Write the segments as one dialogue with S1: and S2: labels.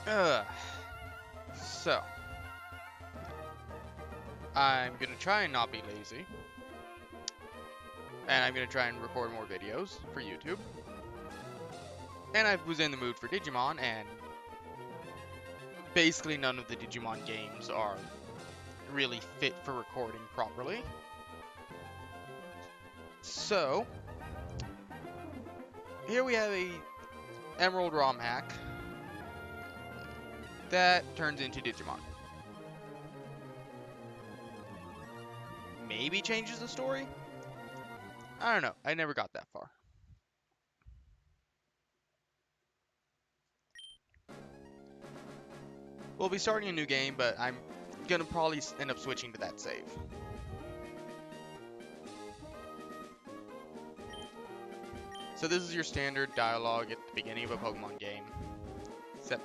S1: Ugh. So, I'm gonna try and not be lazy, and I'm gonna try and record more videos for YouTube. And I was in the mood for Digimon, and basically none of the Digimon games are really fit for recording properly. So, here we have a Emerald ROM hack that turns into Digimon. Maybe changes the story? I don't know. I never got that far. We'll be starting a new game, but I'm gonna probably end up switching to that save. So this is your standard dialogue at the beginning of a Pokemon game. Except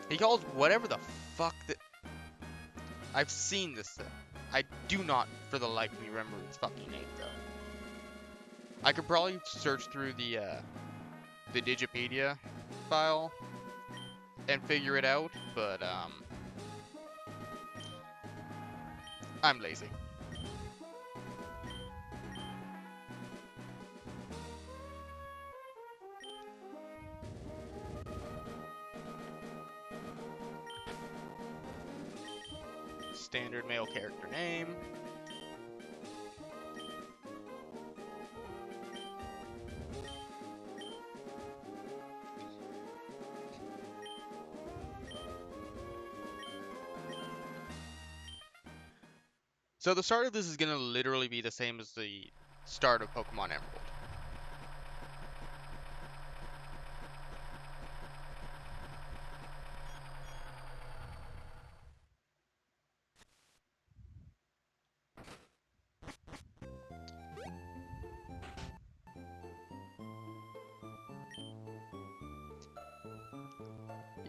S1: he calls whatever the fuck that... I've seen this thing. I do not, for the life of me, remember its fucking name, though. I could probably search through the Digipedia file and figure it out, but, I'm lazy. Standard male character name. So the start of this is gonna literally be the same as the start of Pokemon Emerald.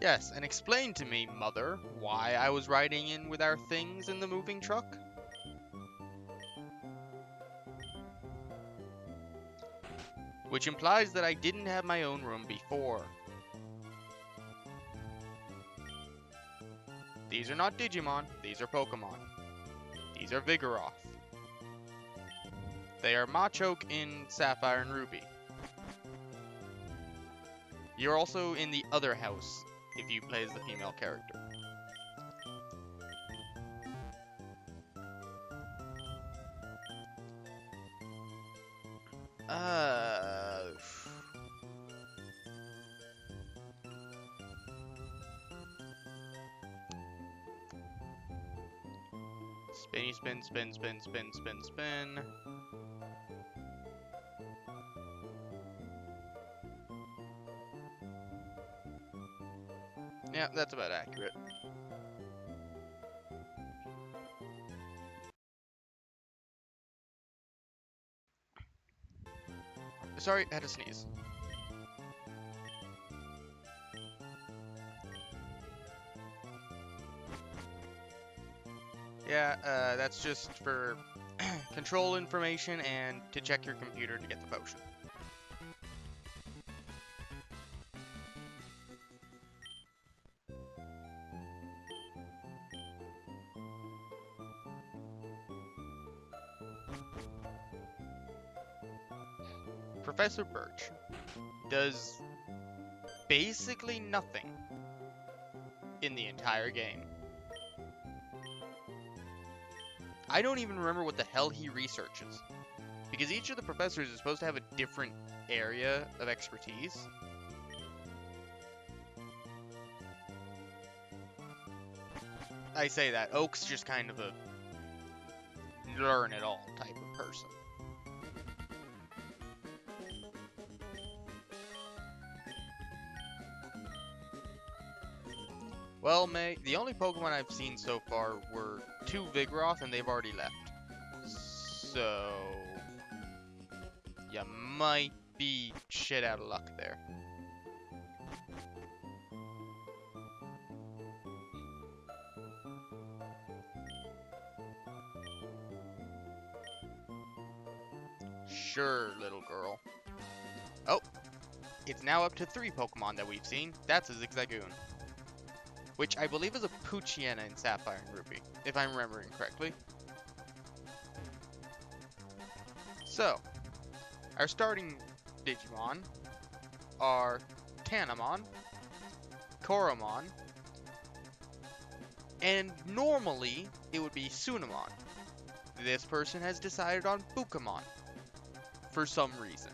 S1: Yes, and explain to me, Mother, why I was riding in with our things in the moving truck? Which implies that I didn't have my own room before. These are not Digimon, these are Pokemon. These are Vigoroth. They are Machoke in Sapphire and Ruby. You're also in the other house if you play as the female character. Uh... Spinny spin, spin, spin, spin, spin, spin. Yeah, that's about accurate. Sorry, I had to sneeze. Yeah, that's just for control information and to check your computer to get the potion. Professor Birch does basically nothing in the entire game. I don't even remember what the hell he researches, because each of the professors is supposed to have a different area of expertise. I say that, Oak's just kind of a learn-it-all type of person. Well, May, the only Pokemon I've seen so far were 2 Vigoroth, and they've already left. So... you might be shit out of luck there. Sure, little girl. Oh, It's now up to 3 Pokemon that we've seen. That's a Zigzagoon, which I believe is a Poochyena in Sapphire and Ruby, if I'm remembering correctly. So, our starting Digimon are Tanamon, Koromon, and normally it would be Sunamon. This person has decided on Bukamon for some reason.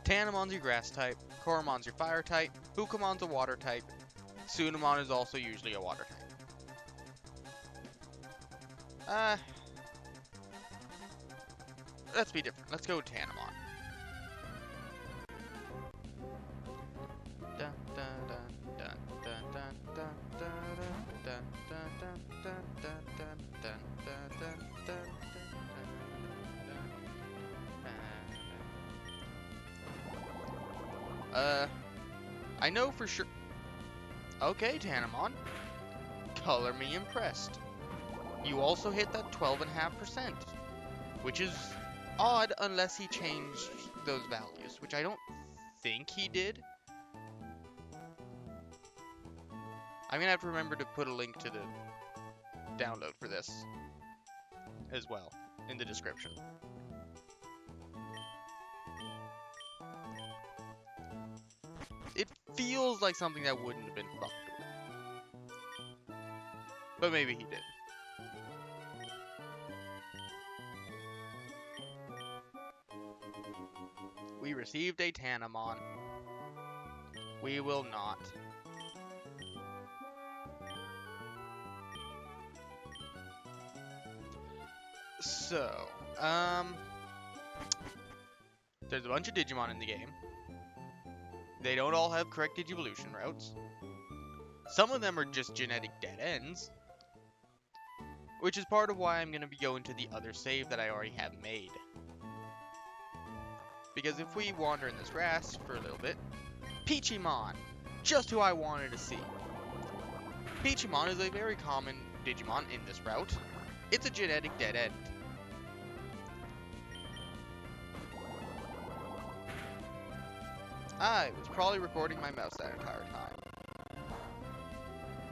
S1: Tanamon's your grass type, Koromon's your fire type, Bukamon's a water type, Sunamon is also usually a water type. Let's be different. Let's go with Tanamon. I know for sure. Okay, Tanamon. Color me impressed. You also hit that 12.5%, which is odd unless he changed those values, which I don't think he did. I'm gonna have to remember to put a link to the download for this as well in the description. It feels like something that wouldn't have been fucked with. But maybe he did. We received a Tanamon. We will not. So, there's a bunch of Digimon in the game. They don't all have correct Digivolution routes. Some of them are just genetic dead ends. Which is part of why I'm going to be going to the other save that I already have made. Because if we wander in this grass for a little bit, Peachymon! Just who I wanted to see. Peachymon is a very common Digimon in this route. It's a genetic dead end. I was probably recording my mouse that entire time.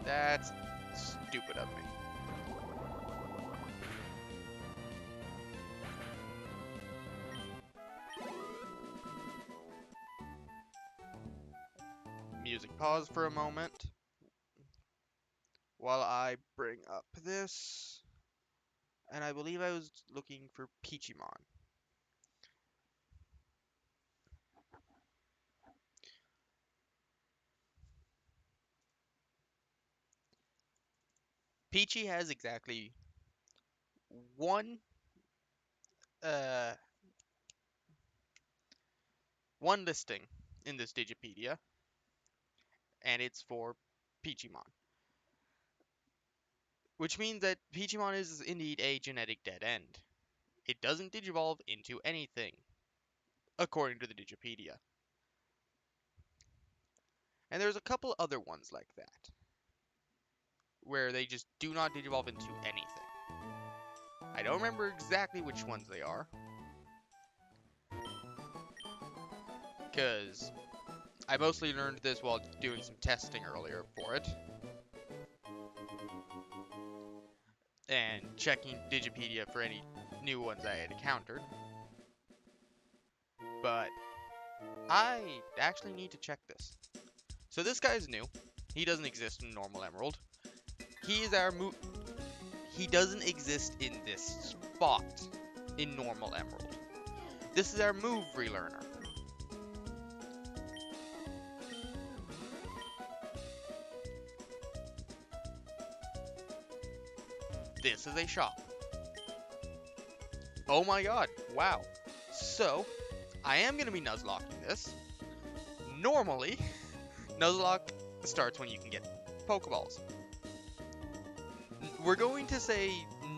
S1: That's stupid of me. Music pause for a moment while I bring up this. And I believe I was looking for Peachymon. Peachy has exactly one listing in this Digipedia, and it's for Peachymon. Which means that Peachymon is indeed a genetic dead end. It doesn't digivolve into anything, according to the Digipedia. And there's a couple other ones like that, where they just do not digivolve into anything. I don't remember exactly which ones they are, because I mostly learned this while doing some testing earlier for it. And checking Digipedia for any new ones I had encountered. But I actually need to check this. So this guy's new. He doesn't exist in normal Emerald. He is our He doesn't exist in this spot in normal Emerald. This is our move relearner. This is a shop. Oh my god, wow. So, I am going to be Nuzlocking this. Normally, Nuzlocke starts when you can get Pokeballs. We're going to say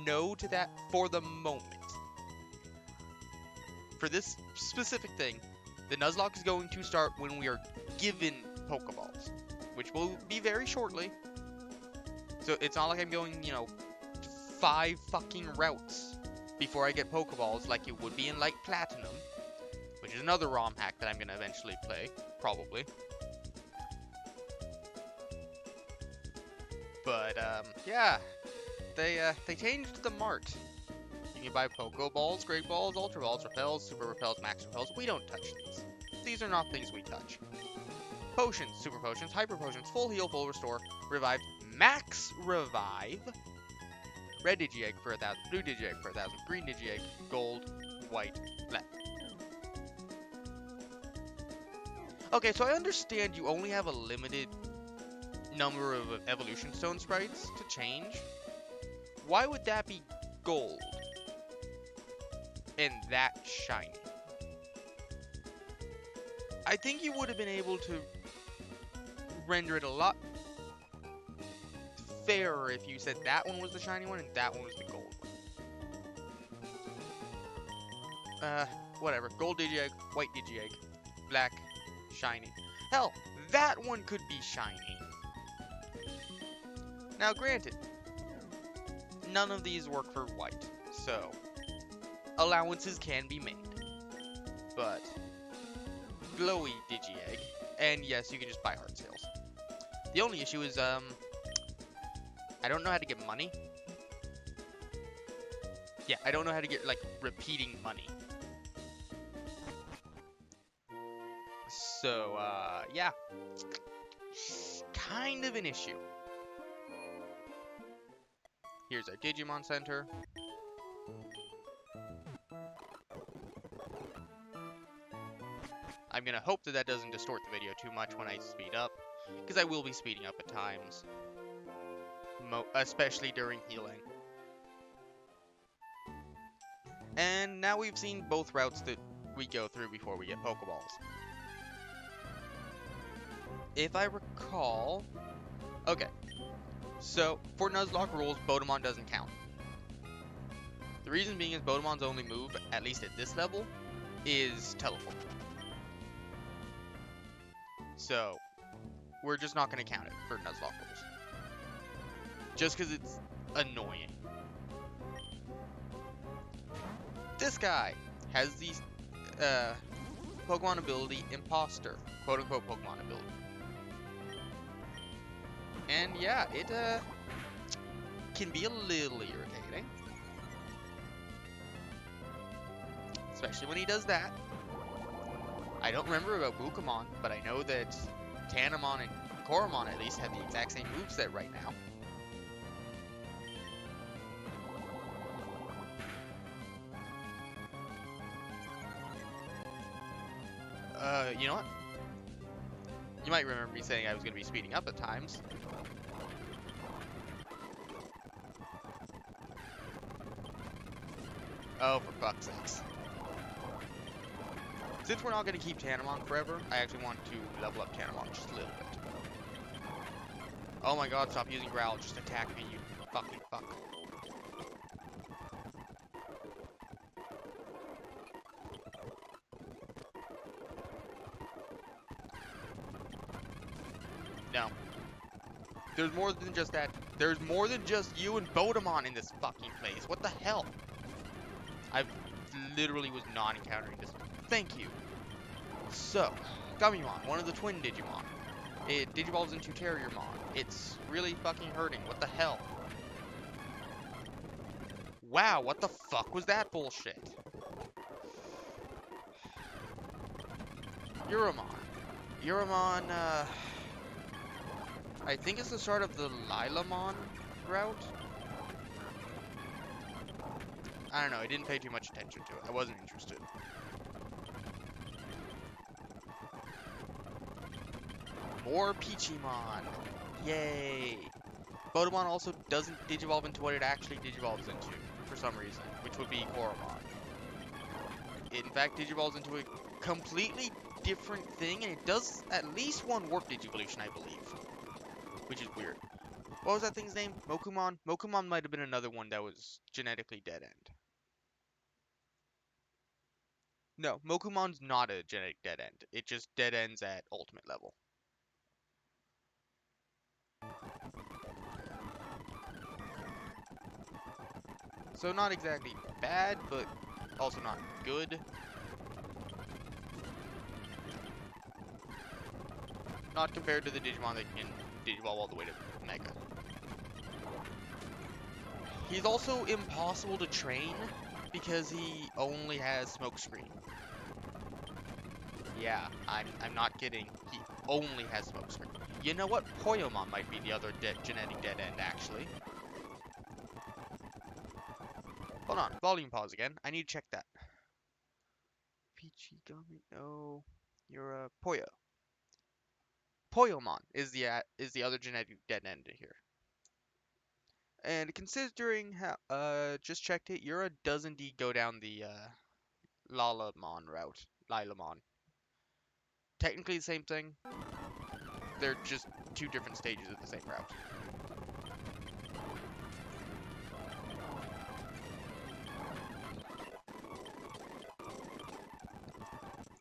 S1: no to that for the moment. For this specific thing, the Nuzlocke is going to start when we are given Pokeballs, which will be very shortly. So it's not like I'm going, 5 fucking routes before I get Pokeballs like it would be in, like, Platinum, which is another ROM hack that I'm gonna eventually play, probably. But yeah, they changed the mart. You can buy Pokeballs, Great Balls, Ultra Balls, Repels, Super Repels, Max Repels. We don't touch these. These are not things we touch. Potions, Super Potions, Hyper Potions, Full Heal, Full Restore, Revive, Max Revive, Red Digi-Egg for 1,000, Blue Digi-Egg for 1,000, Green Digi-Egg, Gold, White, Black. Okay, so I understand you only have a limited number of Evolution Stone sprites to change. Why would that be gold and that shiny? I think you would have been able to render it a lot fairer if you said that one was the shiny one and that one was the gold one. Whatever. Gold Digi-Egg, White Digi-Egg, Black, shiny. Hell, that one could be shiny. Now, granted, none of these work for white, so allowances can be made. But glowy Digi-Egg, and yes, you can just buy art sales. The only issue is, I don't know how to get money. Yeah, I don't know how to get, like, repeating money. So, yeah. Kind of an issue. Here's our Digimon Center. I'm gonna hope that that doesn't distort the video too much when I speed up, because I will be speeding up at times. Especially during healing. And now we've seen both routes that we go through before we get Pokeballs. If I recall... Okay. So, for Nuzlocke rules, Bukamon doesn't count. The reason being is Bukamon's only move, at least at this level, is Teleport. So, we're just not going to count it for Nuzlocke rules. Just because it's annoying. This guy has the Pokemon ability Imposter, quote-unquote Pokemon ability. And yeah, it can be a little irritating. Especially when he does that. I don't remember about Bukamon, but I know that Tanamon and Koromon at least have the exact same moveset right now. You know what? You might remember me saying I was going to be speeding up at times. Oh, for fuck's sakes. Since we're not going to keep Tanamon forever, I actually want to level up Tanamon just a little bit. Oh my god, stop using Growl, just attack me, you fucking fuck. No. There's more than just that. There's more than just you and Bukamon in this fucking place. What the hell? I literally was not encountering this. Thank you. So, Gummymon, one of the twin Digimon. It digivolves into Terriermon. It's really fucking hurting. What the hell? Wow, what the fuck was that bullshit? Uromon. Uromon, I think it's the start of the Lilamon route. I don't know, I didn't pay too much attention to it. I wasn't interested. More Peachymon. Yay. Bukamon also doesn't digivolve into what it actually digivolves into, for some reason, which would be Koromon. It, in fact, digivolves into a completely different thing, and it does at least one warp digivolution, I believe. Which is weird. What was that thing's name? Mokumon? Mokumon might have been another one that was genetically dead end. No, Mokumon's not a genetic dead end. It just dead ends at ultimate level. So not exactly bad, but also not good. Not compared to the Digimon that can Digivolve all the way to Mega. He's also impossible to train because he only has Smokescreen. Yeah, I'm not kidding. He only has Smokescreen. You know what? Poyomon might be the other genetic dead end, actually. Hold on, volume pause again. I need to check that. Peachy Gummy, no. You're a Poyo. Poyomon is the other genetic dead end here. And considering how just checked it, Yura does indeed go down the Lalamon route. Lilamon. Technically the same thing. They're just two different stages of the same route.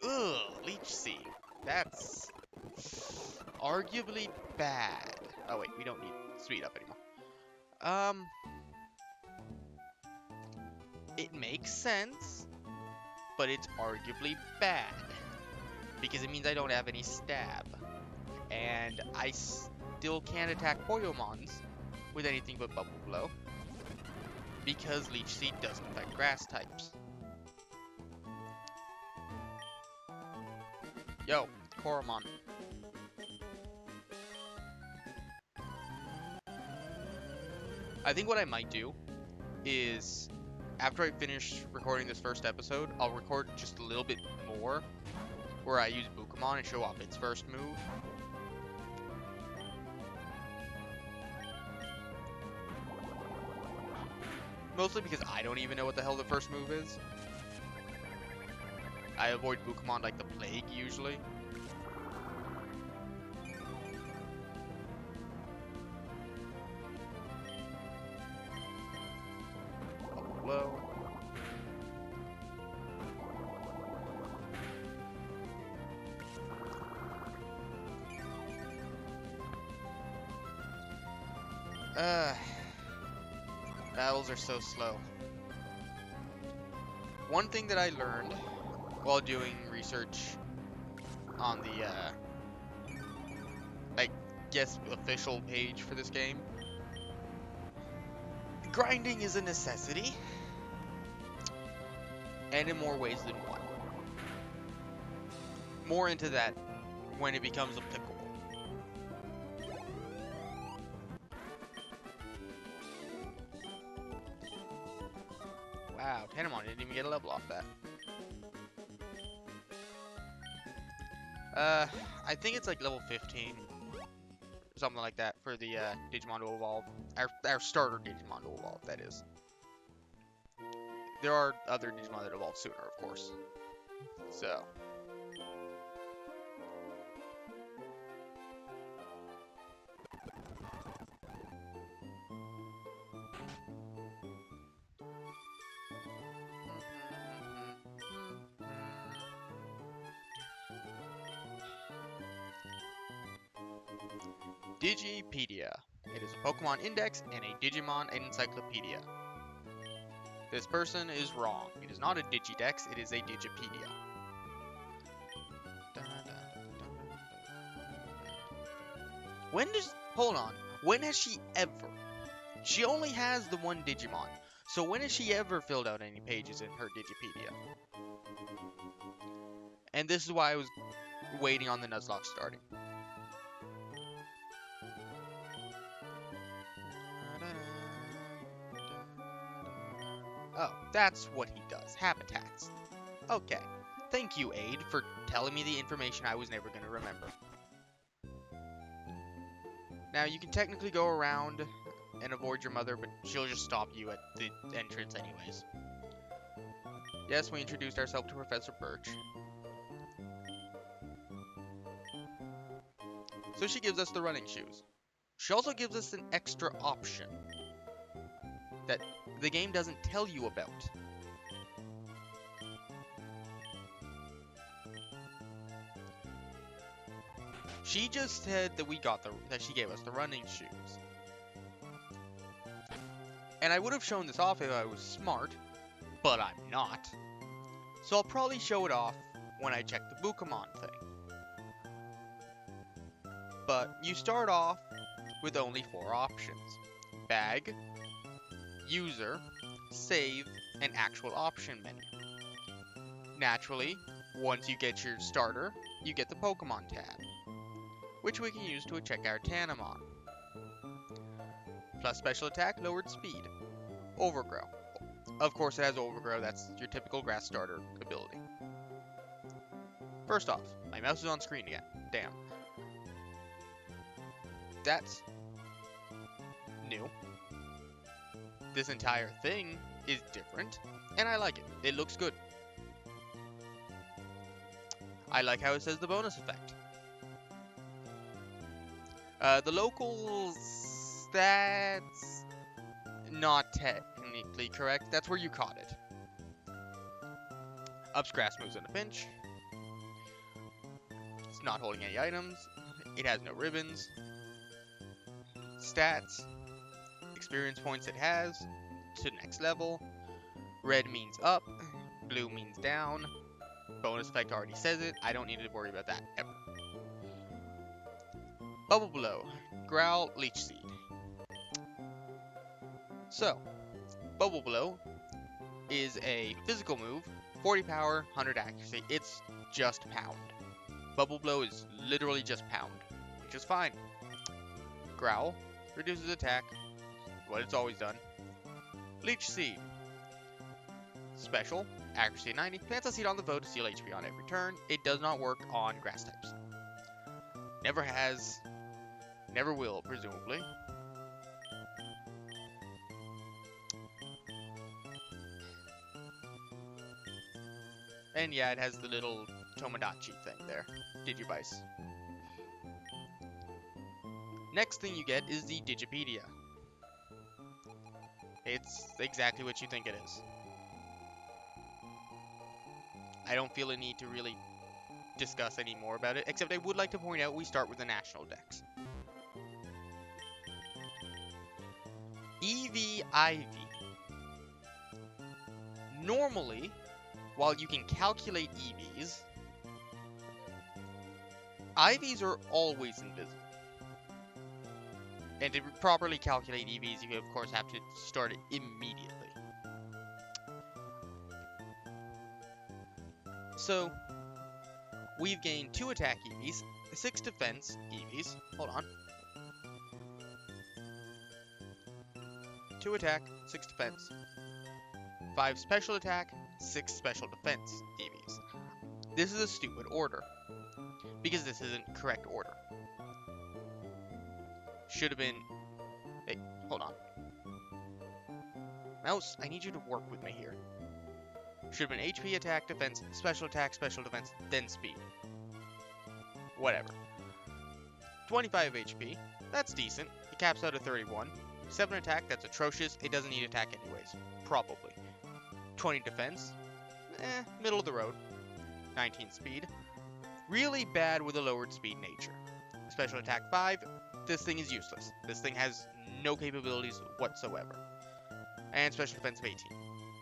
S1: Ugh, Leech Seed. That's arguably bad. Oh wait, we don't need Sweet Up anymore. It makes sense, but it's arguably bad. Because it means I don't have any stab. And I still can't attack Poyomons with anything but Bubble Blow. Because Leech Seed doesn't affect grass types. Yo, Koromon. I think what I might do is, after I finish recording this first episode, I'll record just a little bit more where I use Bukamon and show off its first move. Mostly because I don't even know what the hell the first move is. I avoid Bukamon like the plague, usually. Low. Battles are so slow. One thing that I learned while doing research on the, I guess, official page for this game, grinding is a necessity, and in more ways than one. More into that when it becomes applicable. Wow, Tenamon didn't even get a level off that. I think it's like level 15. Something like that for the Digimon to evolve. Our starter Digimon to evolve, that is. There are other Digimon that evolve sooner, of course. So. Digipedia. It is a Pokemon index and a Digimon encyclopedia. This person is wrong. It is not a Digidex, it is a Digipedia. Hold on. When has she ever? She only has the one Digimon. So when has she ever filled out any pages in her Digipedia? And this is why I was waiting on the Nuzlocke starting. Oh, that's what he does. Habitats. Okay. Thank you, Aid, for telling me the information I was never going to remember. Now, you can technically go around and avoid your mother, but she'll just stop you at the entrance anyways. Yes, we introduced ourselves to Professor Birch. So she gives us the running shoes. She also gives us an extra option that the game doesn't tell you about. She just said that that she gave us the running shoes. And I would have shown this off if I was smart, but I'm not. So I'll probably show it off when I check the Bukamon thing. but you start off with only 4 options: bag, user, save, and actual option menu. Naturally, once you get your starter, you get the Pokemon tab, which we can use to check our Tanamon. Plus special attack, lowered speed. Overgrow. Of course it has Overgrow, that's your typical grass starter ability. First off, my mouse is on screen again. Damn. That's new. This entire thing is different, and I like it. It looks good. I like how it says the bonus effect. The local stats, not technically correct. That's where you caught it. Ups grass moves in a pinch. It's not holding any items. It has no ribbons. Stats. Experience points it has to next level. Red means up. Blue means down. Bonus effect already says it. I don't need to worry about that ever. Bubble Blow, Growl, Leech Seed. So, Bubble Blow is a physical move, 40 power, 100 accuracy. It's just pound. Bubble Blow is literally just pound, which is fine. Growl reduces attack, what it's always done. Leech Seed, special, accuracy 90, plants a seed on the foe to steal HP on every turn. It does not work on grass types. Never has, never will, presumably. And yeah, it has the little Tomodachi thing there, Digivice. Next thing you get is the Digipedia. It's exactly what you think it is. I don't feel a need to really discuss any more about it, except I would like to point out we start with the national dex. Eevee Ivy. Normally, while you can calculate EVs, IVs are always invisible. And to properly calculate EVs, you of course have to start it immediately. So, we've gained 2 attack EVs, 6 defense EVs, hold on. 2 attack, 6 defense, 5 special attack, 6 special defense EVs. This is a stupid order, because this isn't correct order. Should have been... Hey, hold on. Mouse, I need you to work with me here. Should have been HP, attack, defense, special defense, then speed. Whatever. 25 HP, that's decent. It caps out at 31. 7 attack, that's atrocious. It doesn't need attack anyways. Probably. 20 defense, middle of the road. 19 speed. Really bad with a lowered speed nature. Special attack 5, this thing is useless. This thing has no capabilities whatsoever. And special defense of 18.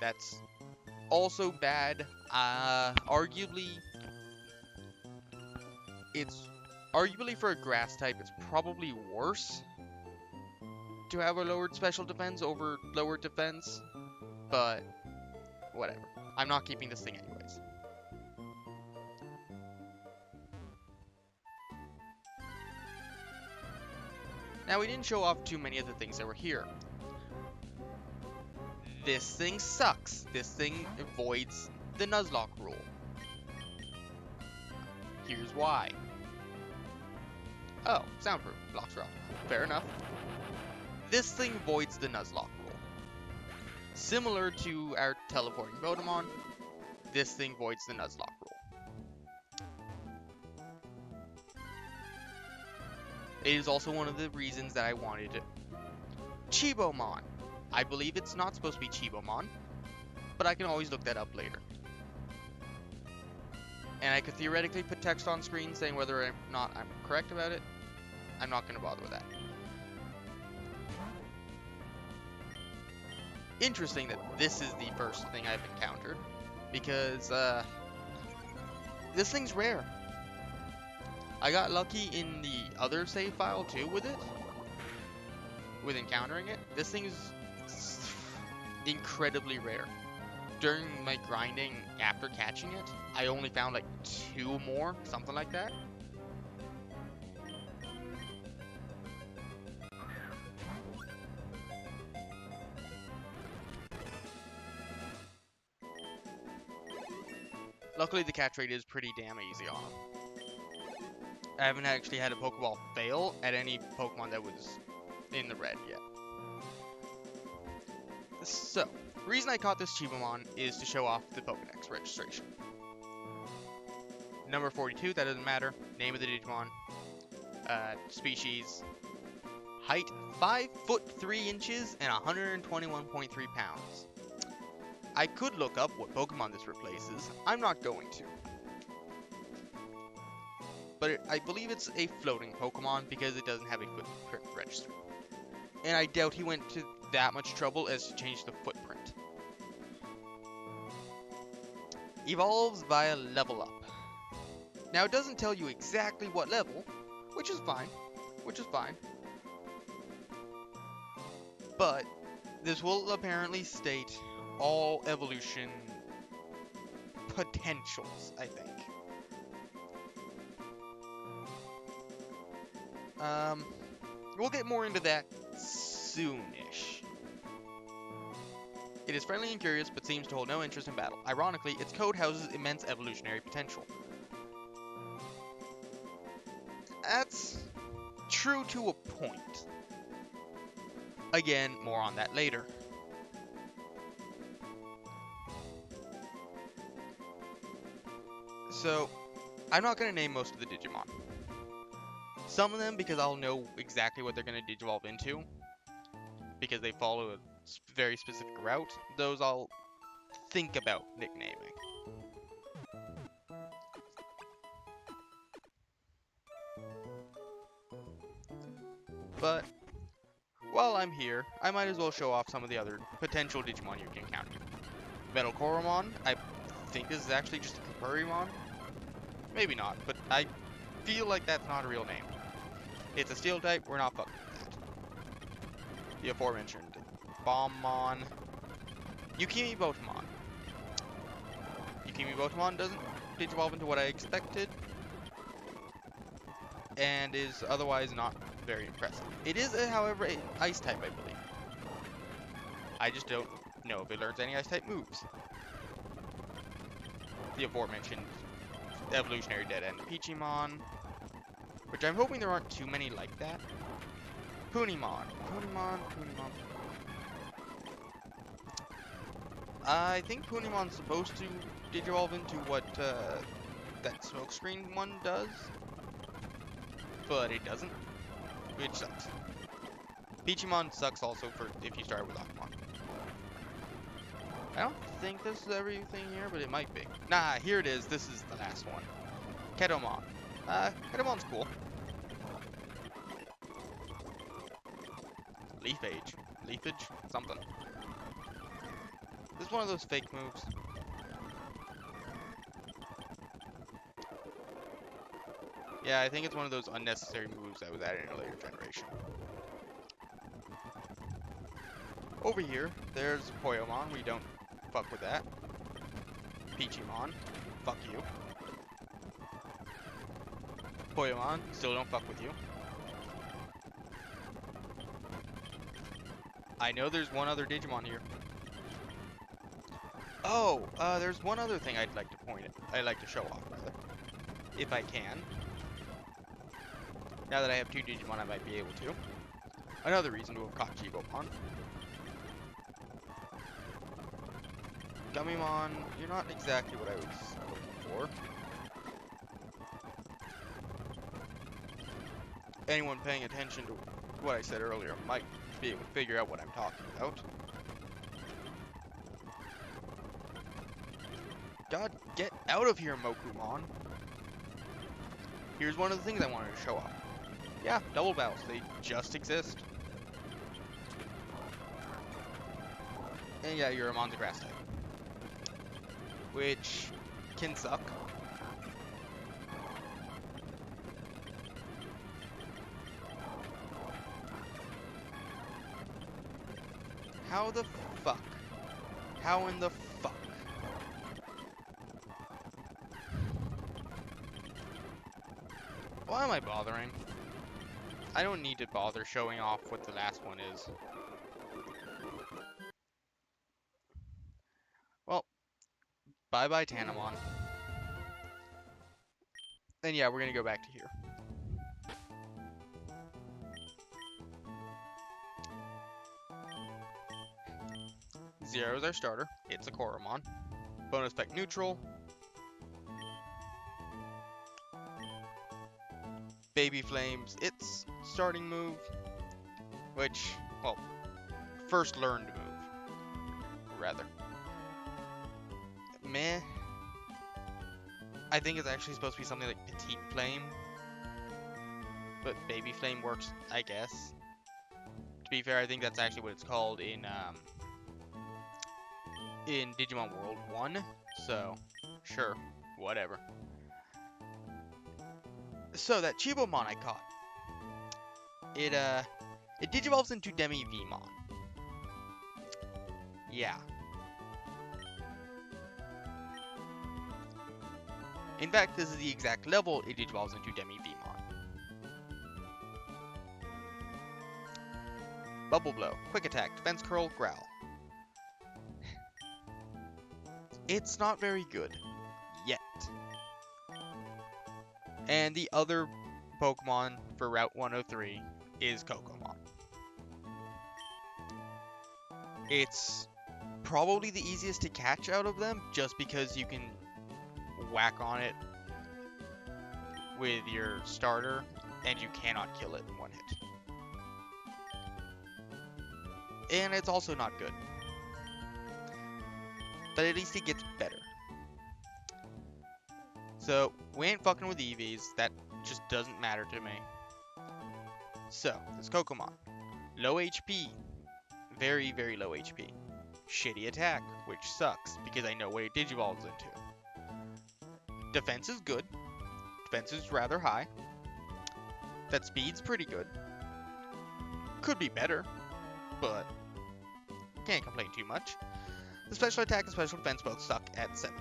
S1: That's also bad. Arguably for a grass type, it's probably worse to have a lowered special defense over lowered defense, but whatever. I'm not keeping this thing anyways. Now, we didn't show off too many of the things that were here. This thing sucks. This thing avoids the Nuzlocke rule. Here's why. Oh, soundproof. Blocks are off. Fair enough. This thing voids the Nuzlocke rule. Similar to our teleporting Bukamon, this thing voids the Nuzlocke rule. It is also one of the reasons that I wanted Chibomon. I believe it's not supposed to be Chibomon, but I can always look that up later. And I could theoretically put text on screen saying whether or not I'm correct about it. I'm not going to bother with that. Interesting that this is the first thing I've encountered, because this thing's rare. I got lucky in the other save file too with it, with encountering it. This thing is incredibly rare. During my grinding after catching it, I only found like 2 more, something like that. Luckily, the catch rate is pretty damn easy on them. I haven't actually had a Pokeball fail at any Pokemon that was in the red yet. So, the reason I caught this Chibamon is to show off the Pokedex registration. Number 42, that doesn't matter. Name of the Digimon. Species. Height, 5 foot 3 inches and 121.3 pounds. I could look up what Pokemon this replaces. I'm not going to. But I believe it's a floating Pokemon because it doesn't have a footprint register. And I doubt he went to that much trouble as to change the footprint. Evolves via level up. Now it doesn't tell you exactly what level, which is fine. But this will apparently state all evolution potentials, I think. We'll get more into that soonish. It is friendly and curious, but seems to hold no interest in battle. Ironically, its code houses immense evolutionary potential. That's true to a point. Again, more on that later. So, I'm not going to name most of the Digimon. Some of them because I'll know exactly what they're going to Digivolve into, because they follow a very specific route. Those I'll think about nicknaming. But while I'm here, I might as well show off some of the other potential Digimon you can encounter. Metal Koromon, I think this is actually just a Kupurimon. Maybe not, but I feel like that's not a real name. It's a steel type, we're not fucking with that. The aforementioned Bombmon. Yukimi Botamon. Yukimi Botamon doesn't digivolve into what I expected, and is otherwise not very impressive. It is, however, an ice type, I believe. I just don't know if it learns any ice type moves. The aforementioned evolutionary dead end Pichimon, which I'm hoping there aren't too many like that. Punimon. I think Punimon's supposed to digivolve into what that smokescreen one does, but it doesn't, which sucks. Pichimon sucks also for if you start with Aquamon. I don't think this is everything here, but it might be. Nah, here it is. This is the last one. Ketomon. Ketomon's cool. Leafage? Something. This is one of those fake moves. Yeah, I think it's one of those unnecessary moves that was added in a later generation. Over here, there's Poyomon. We don't fuck with that. Pichimon. Fuck you. Poyomon. Still don't fuck with you. I know there's one other Digimon here. Oh, there's one other thing I'd like to show off, rather. If I can. Now that I have 2 Digimon, I might be able to. Another reason to have caught Chibomon. Gummymon, you're not exactly what I was looking for. Anyone paying attention to what I said earlier might be able to figure out what I'm talking about. God, get out of here, Mokumon. Here's one of the things I wanted to show off. Yeah, double battles, they just exist. And yeah, your Amon's a grass type. Which can suck. How the fuck? How in the fuck? Why am I bothering? I don't need to bother showing off what the last one is. Well, bye-bye Tanamon. And yeah, we're gonna go back to here. Zero is our starter. It's a Koromon. Bonus spec neutral. Baby Flames, its starting move. Which, well, first learned move. Rather. Meh. I think it's actually supposed to be something like Petite Flame. But Baby Flame works, I guess. To be fair, I think that's actually what it's called in Digimon World 1. So, sure, whatever. So, that Chibomon I caught. It digivolves into Demi-Vmon. Yeah. In fact, this is the exact level it digivolves into Demi-Vmon. Bubble Blow, Quick Attack, Defense Curl, Growl. It's not very good. Yet. And the other Pokemon for Route 103 is Kokomon. It's probably the easiest to catch out of them, just because you can whack on it with your starter, and you cannot kill it in one hit. And it's also not good. But at least it gets better. So, we ain't fucking with EVs, that just doesn't matter to me. So, this Kokomon. Low HP. Very, very low HP. Shitty attack, which sucks, because I know what it digivolves into. Defense is good. Defense is rather high. That speed's pretty good. Could be better, but can't complain too much. The special attack and special defense both suck at 7.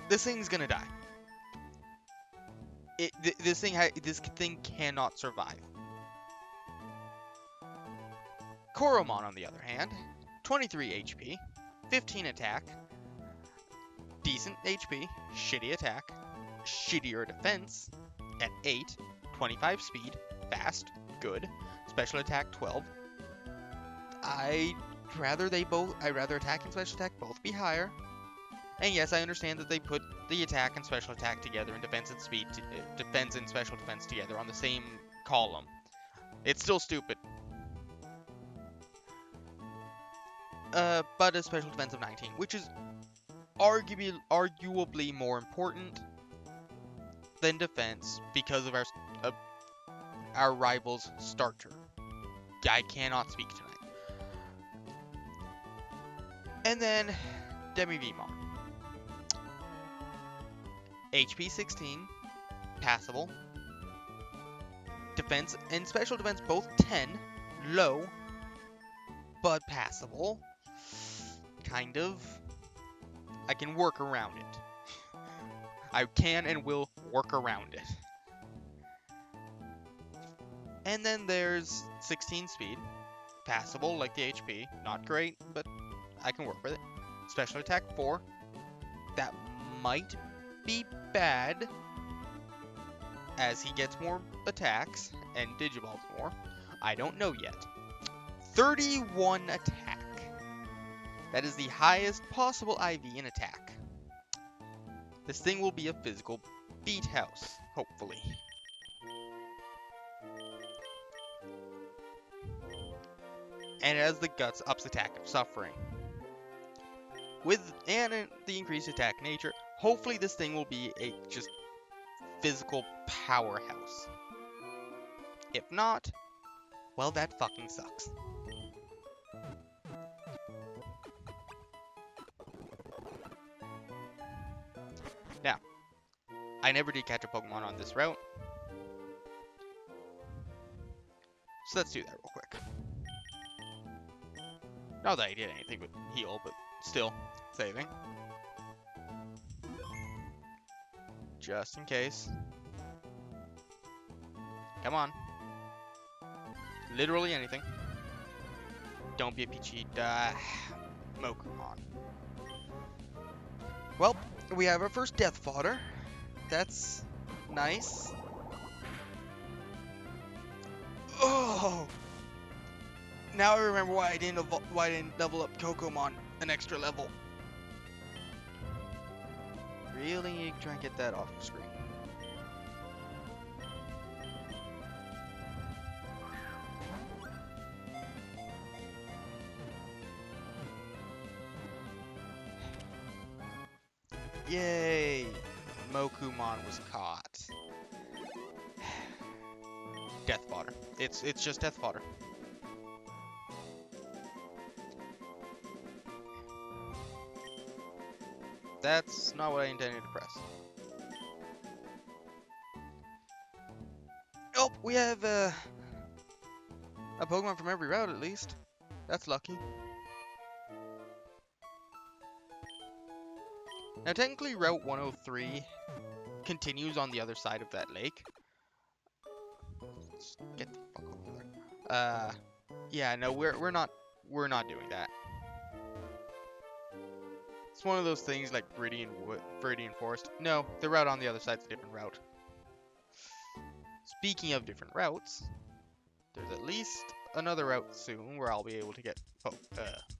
S1: This thing's gonna die. This thing cannot survive. Koromon, on the other hand, 23 HP, 15 attack, decent HP, shitty attack, shittier defense at 8, 25 speed, fast, good, special attack 12. I'd rather attack and special attack both be higher. And yes, I understand that they put the attack and special attack together and defense and defense and special defense together on the same column. It's still stupid. But a special defense of 19, which is arguably more important than defense because of our rival's starter. I cannot speak tonight. And then Demi-Vmon. HP 16, passable. Defense and special defense both 10, low, but passable. Kind of. I can work around it. I can and will work around it. And then there's 16 speed. Passable like the HP. Not great, but I can work with it. Special attack 4. That might be bad as he gets more attacks and digivolves more. I don't know yet. 31 attack. That is the highest possible IV in attack. This thing will be a physical beat house, hopefully. And it has the Guts ups attack of suffering. And the increased attack nature, hopefully this thing will be a just physical powerhouse. If not, well, that fucking sucks. Now, I never did catch a Pokemon on this route. So let's do that real quick. Not that he did anything but heal, but still, saving. Just in case. Come on. Literally anything. Don't be a peachy. Mokumon. Well, we have our first death fodder. That's nice. Oh! Now I remember why I didn't level up Kokomon an extra level. Really need to try and get that off the screen. Yay! Mokumon was caught. Death fodder. It's just death fodder. That's not what I intended to press. Oh, we have a Pokemon from every route at least. That's lucky. Now technically Route 103 continues on the other side of that lake. Let's get the fuck over there. Yeah, no, we're not doing that. It's one of those things like Viridian Forest. No, the route on the other side's a different route. Speaking of different routes, there's at least another route soon where I'll be able to get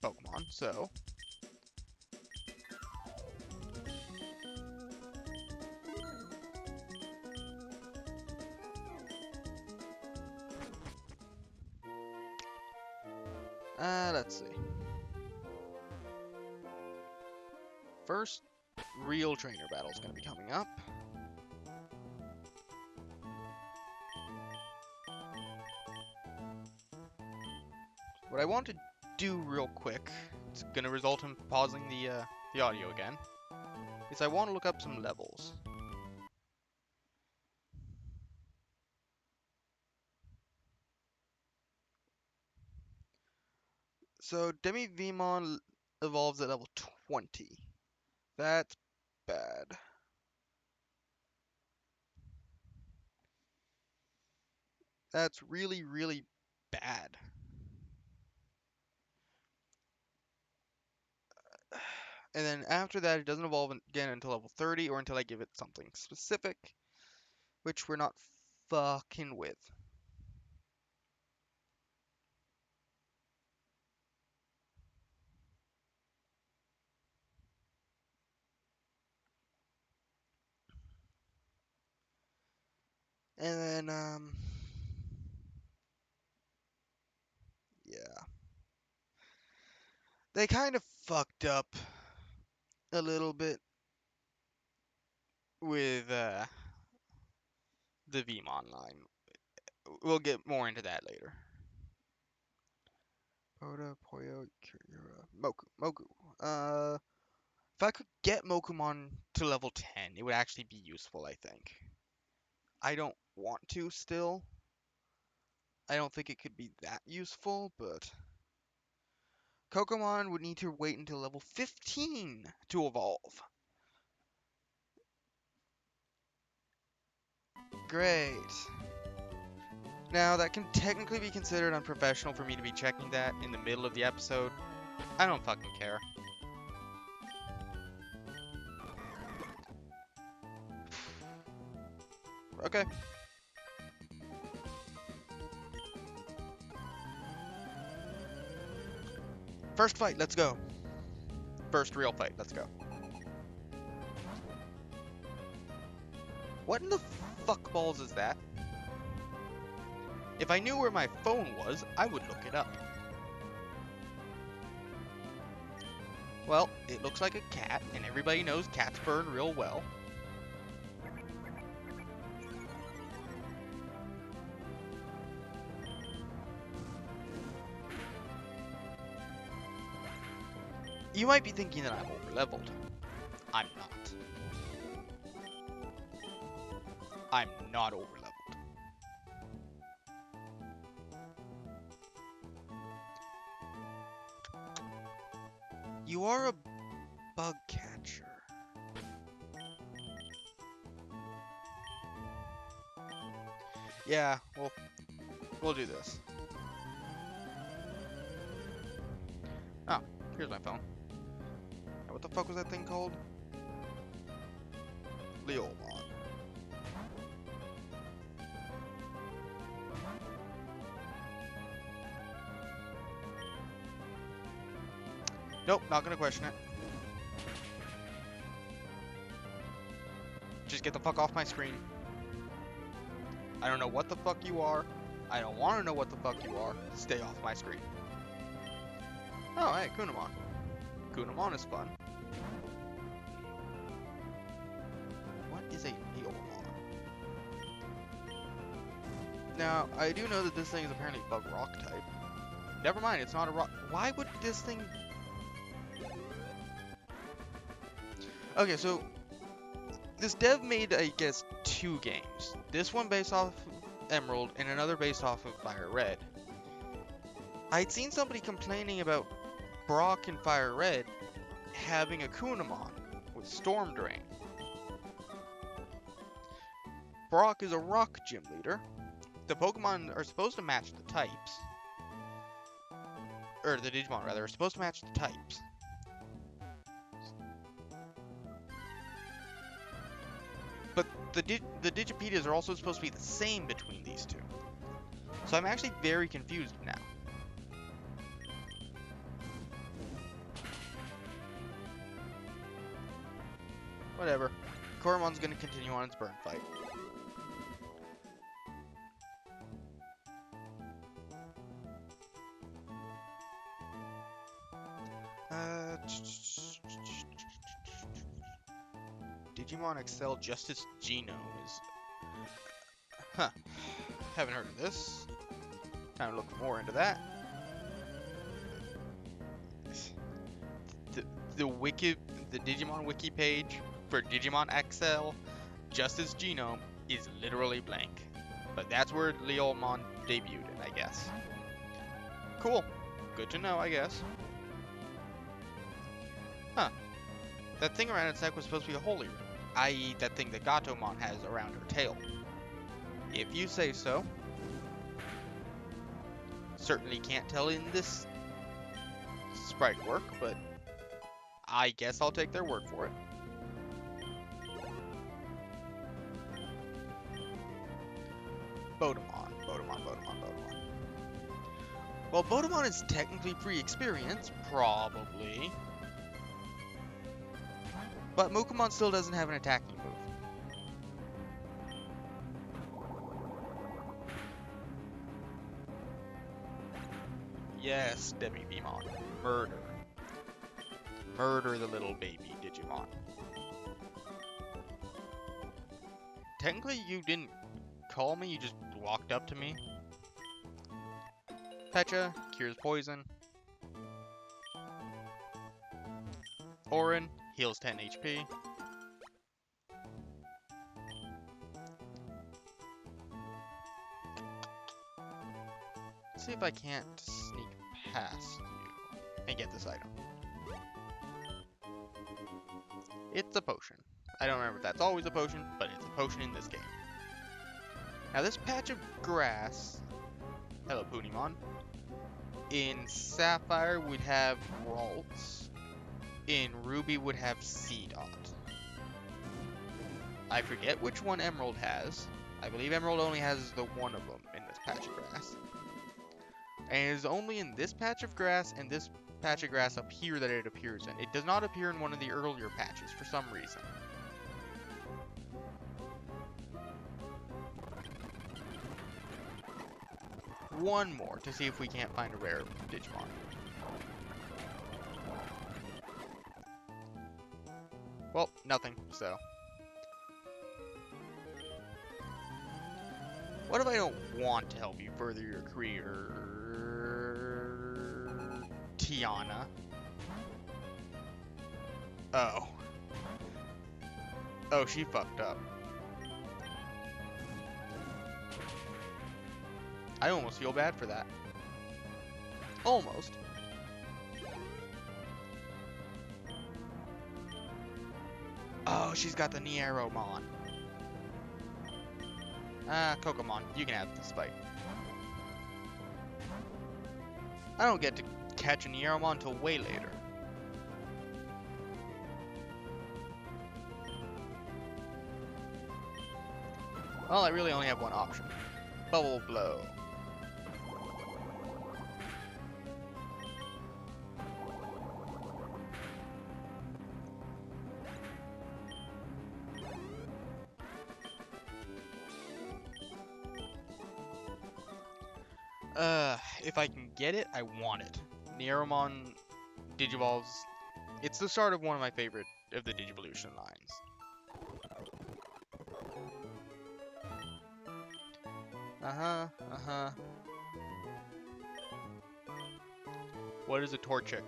S1: Pokemon, so... let's see. First real trainer battle is going to be coming up. What I want to do real quick, it's going to result in pausing the audio again, is I want to look up some levels. So Digimon evolves at level 20. That's bad. That's really, really bad. And then after that, it doesn't evolve again until level 30 or until I give it something specific, which we're not fucking with. And then, yeah. They kind of fucked up a little bit with, the Vmon line. We'll get more into that later. Poda, Poyo, Kyura, Mogu. If I could get Mokumon to level 10, it would actually be useful, I think. I don't want to still. I don't think it could be that useful, but... Kokomon would need to wait until level 15 to evolve. Great. Now, that can technically be considered unprofessional for me to be checking that in the middle of the episode. I don't fucking care. Okay. First fight, let's go. First real fight, let's go. What in the fuck balls is that? If I knew where my phone was, I would look it up. Well, it looks like a cat, and everybody knows cats burn real well. You might be thinking that I'm over-leveled. I'm not. I'm not over-leveled. You are a bug catcher. Yeah, we'll do this. Oh, here's my phone. Now, what the fuck was that thing called? Leomon. Nope, not gonna question it. Just get the fuck off my screen. I don't know what the fuck you are. I don't want to know what the fuck you are. Stay off my screen. Oh, hey, Kunamon. Kunamon is fun. What is a Leomon? Now, I do know that this thing is apparently bug rock type. Never mind, it's not a rock. Why would this thing... Okay, so... This dev made, I guess, 2 games. This one based off of Emerald, and another based off of Fire Red. I'd seen somebody complaining about Brock in Fire Red having a Kunamon with Storm Drain. Brock is a rock gym leader. The Pokemon are supposed to match the types. Or the Digimon, rather, are supposed to match the types. But the Digipedias are also supposed to be the same between these two. So I'm actually very confused now. Whatever. Koramon's gonna continue on its burn fight. Digimon Excel Justice Genome is... Huh. Haven't heard of this. Time to look more into that. The Digimon wiki page for Digimon XL Justice Genome is literally blank. But that's where Leomon debuted, I guess. Cool. Good to know, I guess. Huh. That thing around its neck was supposed to be a holy ring, i.e. that thing that Gatomon has around her tail. If you say so. Certainly can't tell in this sprite work, but I guess I'll take their word for it. Bukamon. Well, Bukamon is technically pre-experienced, probably. But Bukamon still doesn't have an attacking move. Yes, Demon. Murder. Murder the little baby Digimon. Technically, you didn't call me, you just walked up to me. Pecha, cures poison. Orin, heals 10 HP. Let's see if I can't sneak past you and get this item. It's a potion. I don't remember if that's always a potion, but it's a potion in this game. Now this patch of grass... Hello, Punimon. In Sapphire, we'd have Ralts. In Ruby, would have Seedot. I forget which one Emerald has. I believe Emerald only has the one of them in this patch of grass. And it is only in this patch of grass and this patch of grass up here that it appears in. It does not appear in one of the earlier patches for some reason. One more to see if we can't find a rare Digimon. Well, nothing, so. What if I don't want to help you further your career, Tiana? Oh. Oh, she fucked up. I almost feel bad for that. Almost. Oh, she's got the Nieromon. Ah, Kokomon, you can have this fight. I don't get to catch a Nieromon until way later. Well, I really only have one option. Bubble Blow. If I can get it, I want it. Nieromon Digivolves. It's the start of one of my favorite of the Digivolution lines. Uh-huh. What is a Torchic?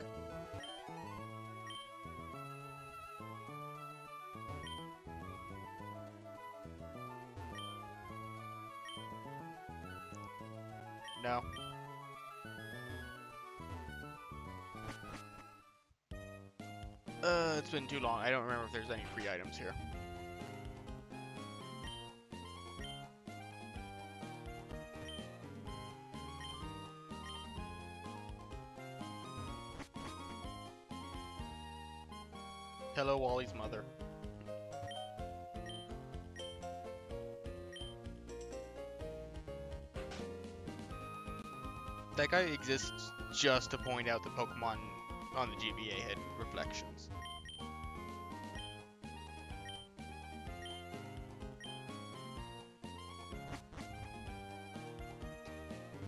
S1: No. It's been too long. I don't remember if there's any free items here. Hello, Wally's mother. That guy exists just to point out the Pokemon on the GBA had reflections.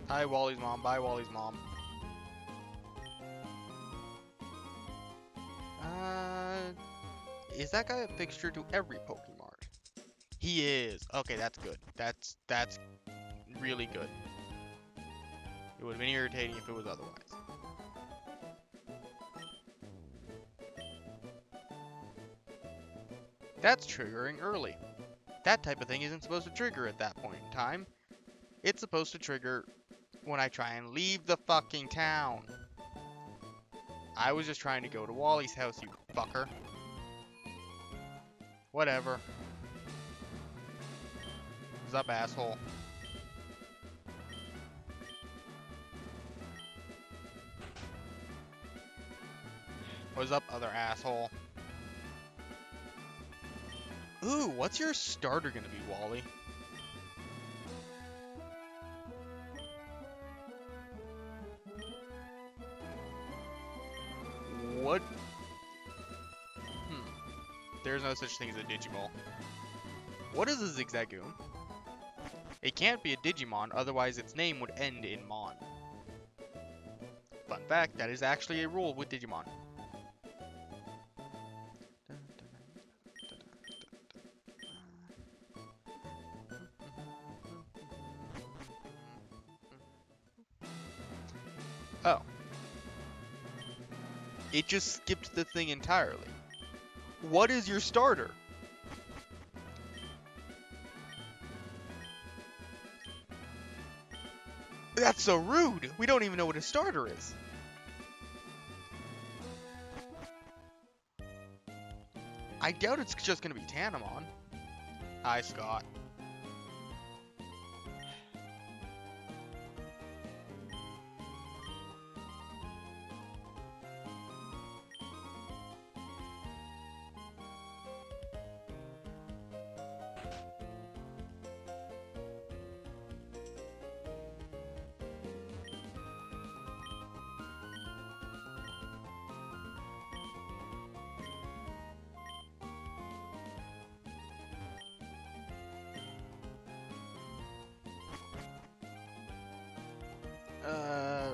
S1: Hi, Wally's mom. Bye, Wally's mom. Is that guy a fixture to every Pokemart? He is. Okay, that's good. That's really good. It would have been irritating if it was otherwise. That's triggering early. That type of thing isn't supposed to trigger at that point in time. It's supposed to trigger when I try and leave the fucking town. I was just trying to go to Wally's house, you fucker. Whatever. What's up, asshole? What's up, other asshole? Ooh, what's your starter gonna be, Wally? What? There's no such thing as a Digimon. What is a Zigzagoon? It can't be a Digimon, otherwise its name would end in Mon. Fun fact, that is actually a rule with Digimon. Oh. It just skipped the thing entirely. What is your starter? That's so rude! We don't even know what a starter is. I doubt it's just gonna be Tanamon. Hi, Scott.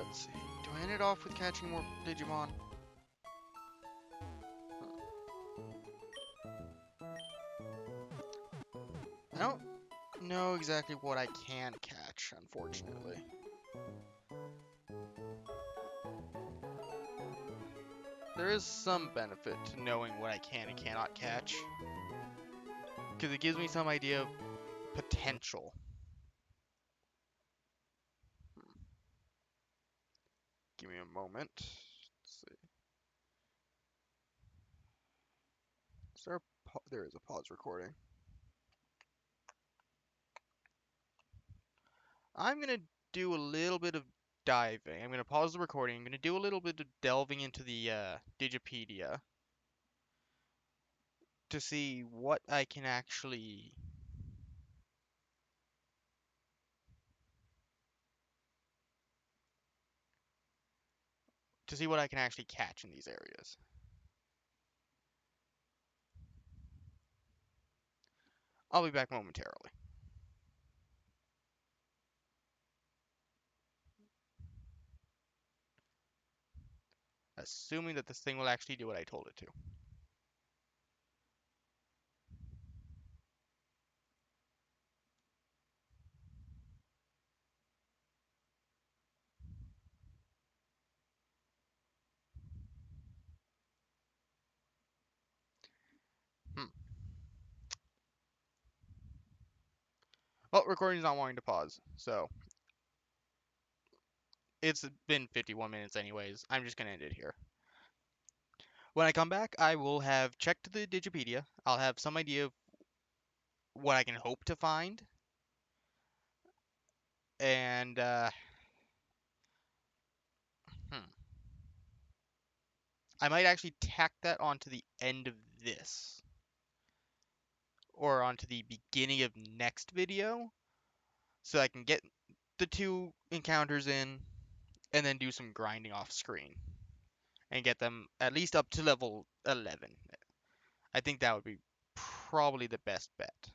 S1: Let's see. Do I end it off with catching more Digimon? I don't know exactly what I can catch, unfortunately. There is some benefit to knowing what I can and cannot catch, because it gives me some idea of potential. Give me a moment. Let's see. Is there a there is a pause recording. I'm gonna do a little bit of diving. I'm gonna pause the recording. I'm gonna do a little bit of delving into the Digipedia to see what I can actually catch in these areas. I'll be back momentarily. Assuming that this thing will actually do what I told it to. Hmm. Well, recording's not wanting to pause, so it's been 51 minutes anyways. I'm just gonna end it here. When I come back, I will have checked the Digipedia. I'll have some idea of what I can hope to find, and hmm, I might actually tack that onto the end of this, or onto the beginning of next video, so I can get the two encounters in, and then do some grinding off screen, and get them at least up to level 11. I think that would be probably the best bet.